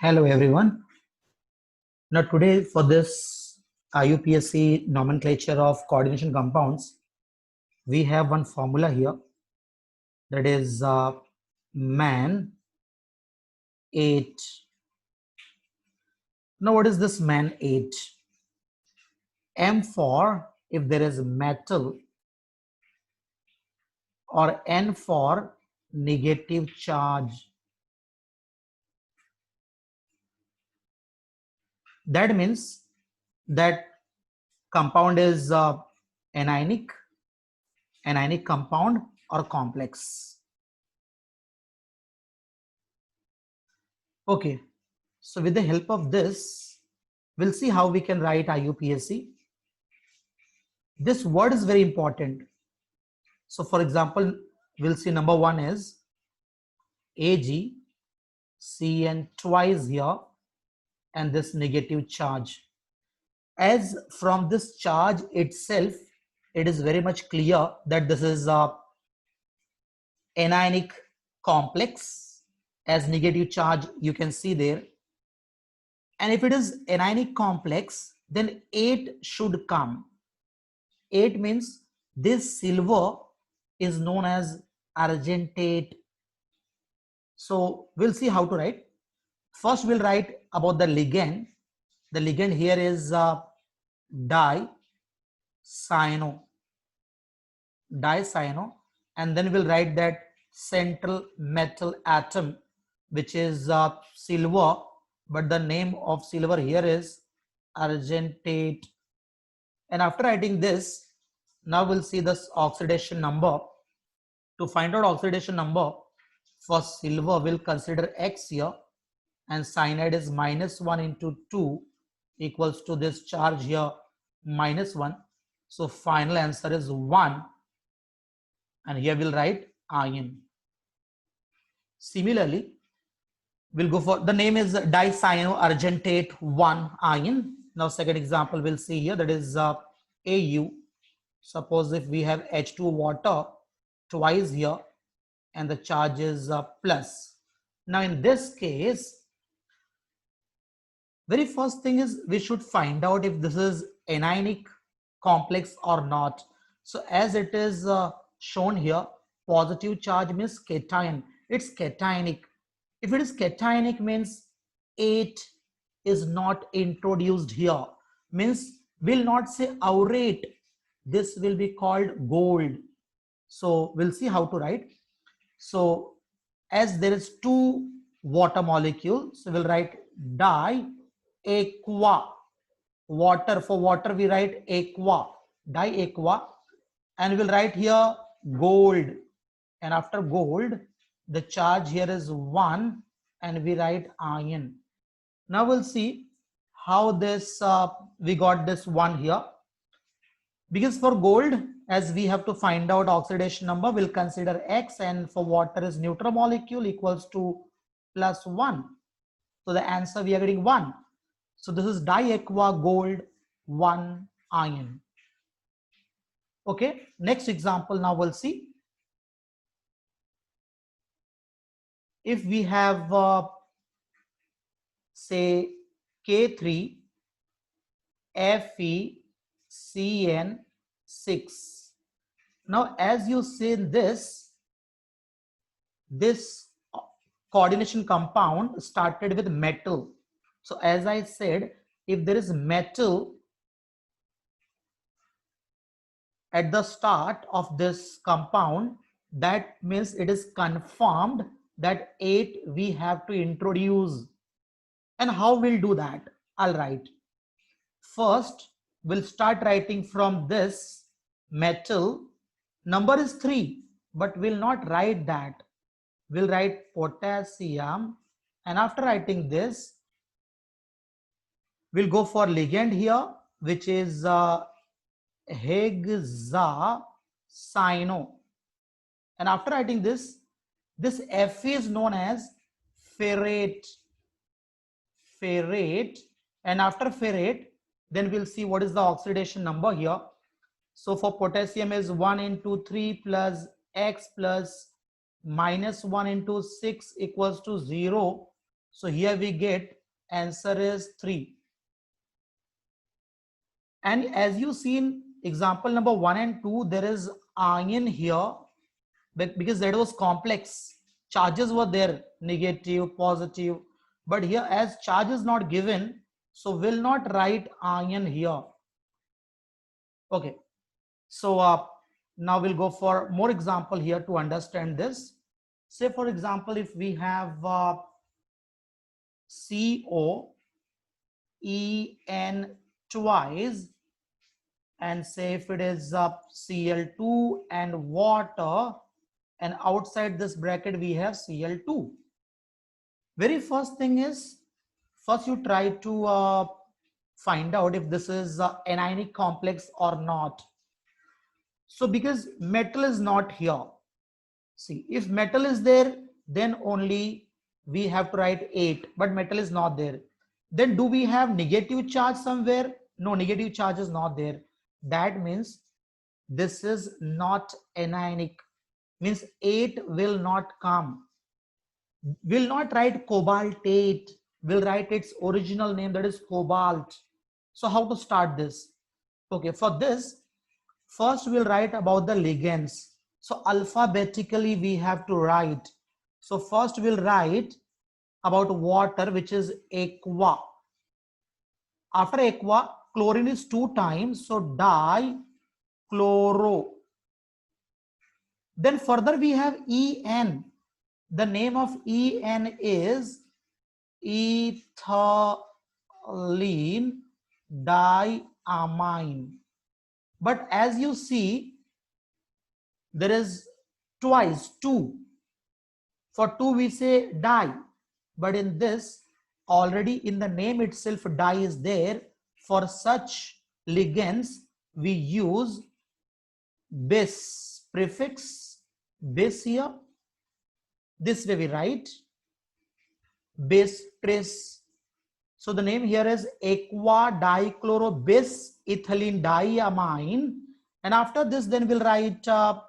Hello everyone. Now today for this IUPAC nomenclature of coordination compounds, we have one formula here, that is MAN 8. Now what is this MAN 8? M for if there is metal, or N for negative charge. That means that compound is anionic compound or complex. Okay, so with the help of this, we'll see how we can write IUPAC. This word is very important. So for example, we'll see number one is AgCN twice here, and this negative charge. As from this charge itself, it is very much clear that this is a anionic complex, as negative charge you can see there. And if it is anionic complex, then 8 should come. 8 means this silver is known as argentate. So we'll see how to write. First we'll write about the ligand. The ligand here is dicyano, and then we'll write that central metal atom, which is silver, but the name of silver here is argentate. And after writing this, now we'll see this oxidation number. To find out oxidation number for silver, we'll consider X here, and cyanide is -1 into 2 equals to this charge here -1. So final answer is 1, and here we'll write ion. Similarly, we'll go for the name is dicyanoargentate 1 ion. Now second example we'll see here, that is AU. Suppose if we have H2 water twice here, and the charge is plus. Now in this case, very first thing is we should find out if this is anionic complex or not. So as it is shown here, positive charge means cation. It's cationic. If it is cationic, means 8 is not introduced here. Means will not say aurate. This will be called gold. So we'll see how to write. So as there is 2 water molecules, so we'll write diaqua. Water, for water we write aqua, diaqua, and we'll write here gold. And after gold, the charge here is 1, and we write ion. Now we'll see how this we got this 1 here. Because for gold, as we have to find out oxidation number, we'll consider X, and for water is neutral molecule equals to +1. So the answer we are getting 1. So this is diaqua gold 1 ion. Okay, next example now we'll see. If we have say K3 FeCN6. Now as you see in this coordination compound started with metal. So as I said, if there is metal at the start of this compound, that means it is confirmed that 8 we have to introduce. And how we'll do that? I'll write. First, we'll start writing from this metal. Number is 3, but we'll not write that. We'll write potassium, and after writing this, we'll go for ligand here, which is hexacyano. And after writing this Fe is known as ferrate. And after ferrate, then we'll see what is the oxidation number here. So for potassium is 1 into 3 plus X plus -1 into 6 equals to 0. So here we get answer is 3. And as you see in example number 1 and 2, there is ion here because that was complex. Charges were there, negative, positive. But here as charge is not given, so will not write ion here. Okay. So now we'll go for more example here to understand this. Say for example, if we have CO, En twice, and say if it is Cl2 and water, and outside this bracket we have Cl2. Very first thing is, first you try to find out if this is anionic complex or not. So because metal is not here, see if metal is there, then only we have to write 8, but metal is not there. Then do we have negative charge somewhere? No, negative charge is not there. That means this is not anionic, means 8 will not come. Will not write cobaltate, will write its original name, that is cobalt. So how to start this? Okay, for this, first we'll write about the ligands. So alphabetically we have to write. So first we'll write about water, which is aqua. After aqua, chlorine is 2 times, so dichloro. Then further we have En. The name of En is ethylene diamine. But as you see, there is twice 2. For 2 we say di, but in this already in the name itself di is there. For such ligands we use bis, prefix bis here. This way we write bis tris. So the name here is aqua dichloro bis ethylene diamine. And after this then we'll write the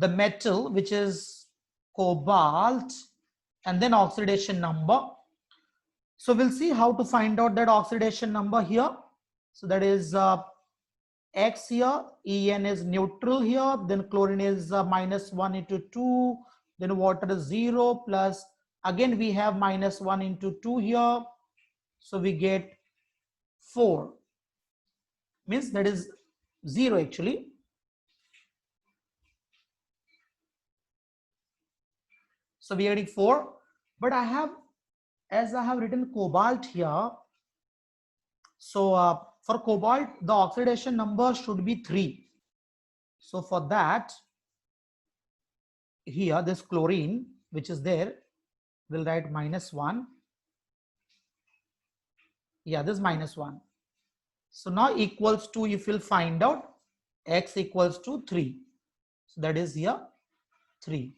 metal, which is cobalt, and then oxidation number. So we'll see how to find out that oxidation number here. So that is X here, En is neutral here, then chlorine is -1 into 2, then water is 0, plus again we have -1 into 2 here. So we get 4, means that is 0 actually. So we are getting 4, but as I have written cobalt here, so for cobalt the oxidation number should be 3. So for that, here this chlorine which is there, we'll write -1. Yeah, this -1. So now equals to, if you'll find out, X equals to 3. So that is here 3.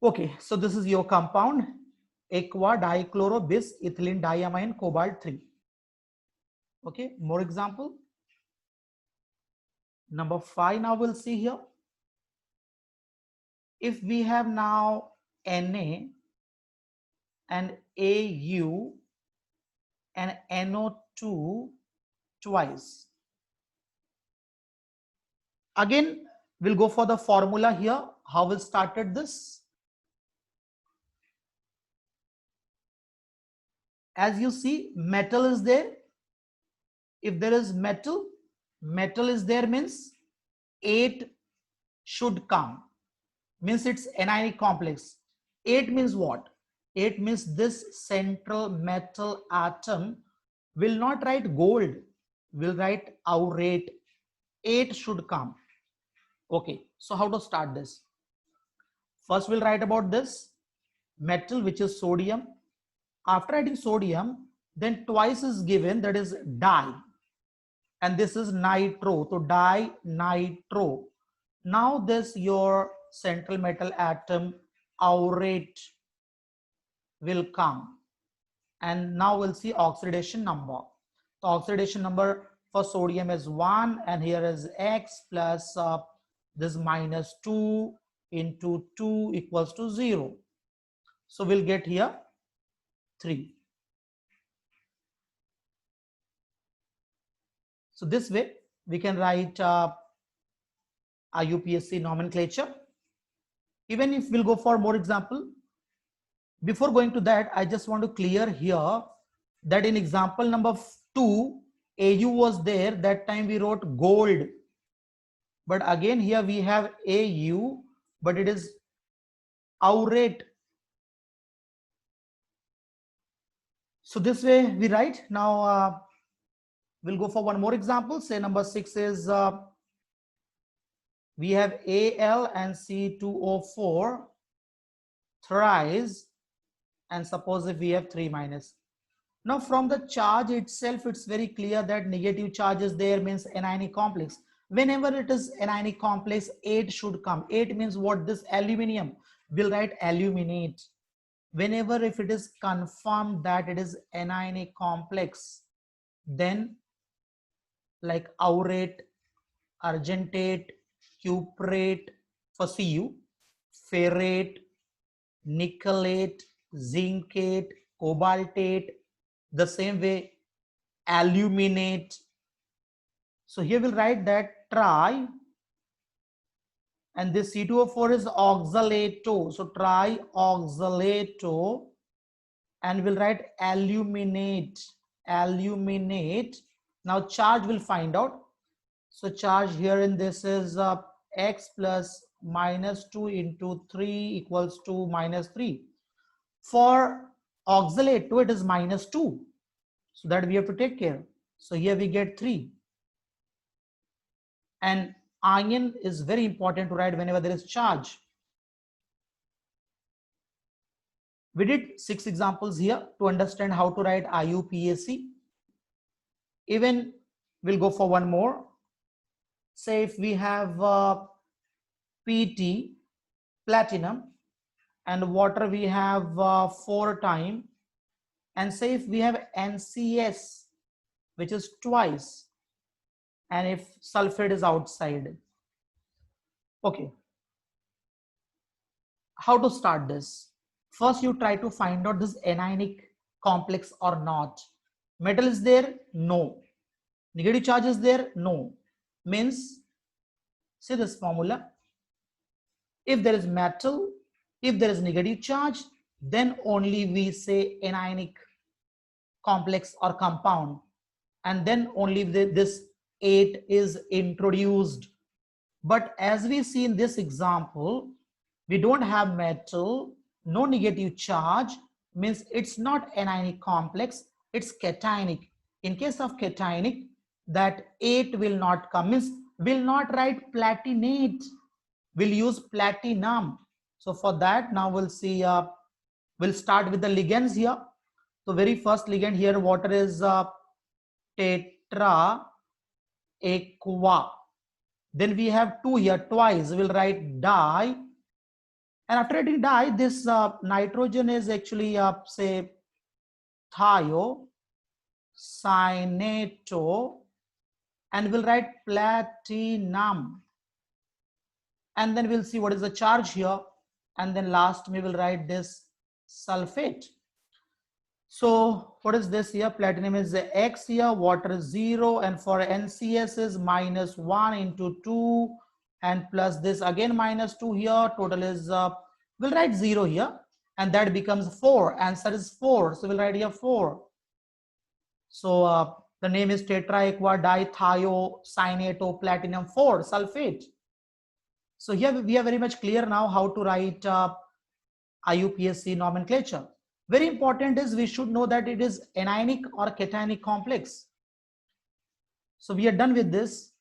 Okay, so this is your compound aqua dichloro bis ethylene diamine cobalt 3. Okay, more example. Number 5 now we'll see here. If we have now Na and Au and NO2 twice. Again, we'll go for the formula here. How we started this? As you see, metal is there. If there is metal is there, means 8 should come. Means it's anionic complex. 8 means what? 8 means this central metal atom will not write gold, will write aurate. 8 should come. Okay, so how to start this? First we'll write about this metal, which is sodium. After writing sodium, then twice is given, that is di, and this is nitro, so di nitro. Now this your central metal atom aurate will come, and now we'll see oxidation number. The oxidation number for sodium is 1, and here is X plus this -2 into 2 equals to 0. So we'll get here 3. So this way we can write IUPAC nomenclature. Even if we'll go for more example, before going to that, I just want to clear here that in example number 2, AU was there. That time we wrote gold. But again here we have AU, but it is aurate. So this way we write. Now we'll go for one more example. Say number 6 is we have Al and C2O4 thrice, and suppose if we have 3 minus. Now from the charge itself, it's very clear that negative charge is there, means anionic complex. Whenever it is anionic complex, 8 should come. 8 means what? This aluminum, we'll write aluminate. Whenever if it is confirmed that it is anionic complex, then like aurate, argentate, cuprate for Cu, ferrate, nickelate, zincate, cobaltate, the same way aluminate. So here we'll write that tri, and this C2O4 is oxalato, so trioxalato, and we'll write aluminate. Now charge we'll find out. So charge here in this is x plus minus 2 into 3 equals to minus 3. For oxalato it is minus 2, so that we have to take care. So here we get 3. And ion is very important to write whenever there is charge. We did 6 examples here to understand how to write IUPAC. Even we'll go for one more. Say if we have PT, platinum, and water we have 4 times, and say if we have NCS, which is twice, and if sulfate is outside. Okay, how to start this? First you try to find out this anionic complex or not. Metal is there? No. Negative charge is there? No. Means, see this formula. If there is metal, if there is negative charge, then only we say anionic complex or compound, and then only this 8 is introduced. But as we see in this example, we don't have metal, no negative charge, means it's not anionic complex, it's cationic. In case of cationic, that 8 will not come, means will not write platinate, we'll use platinum. So for that, now we'll see, we'll start with the ligands here. So very first ligand here, water is tetra aqua. Then we have 2 here, twice, we'll write di. And after writing di, this nitrogen is actually say thiocyanato, and we'll write platinum. And then we'll see what is the charge here, and then last we will write this sulfate. So what is this here? Platinum is the X here, water is 0, and for NCS is minus 1 into 2, and plus this again minus 2 here. Total is, we'll write 0 here, and that becomes 4. Answer is 4, so we'll write here 4. So the name is tetra aqua dithiocyanato platinum 4 sulfate. So here we are very much clear now how to write IUPAC nomenclature. Very important is we should know that it is anionic or cationic complex. So we are done with this.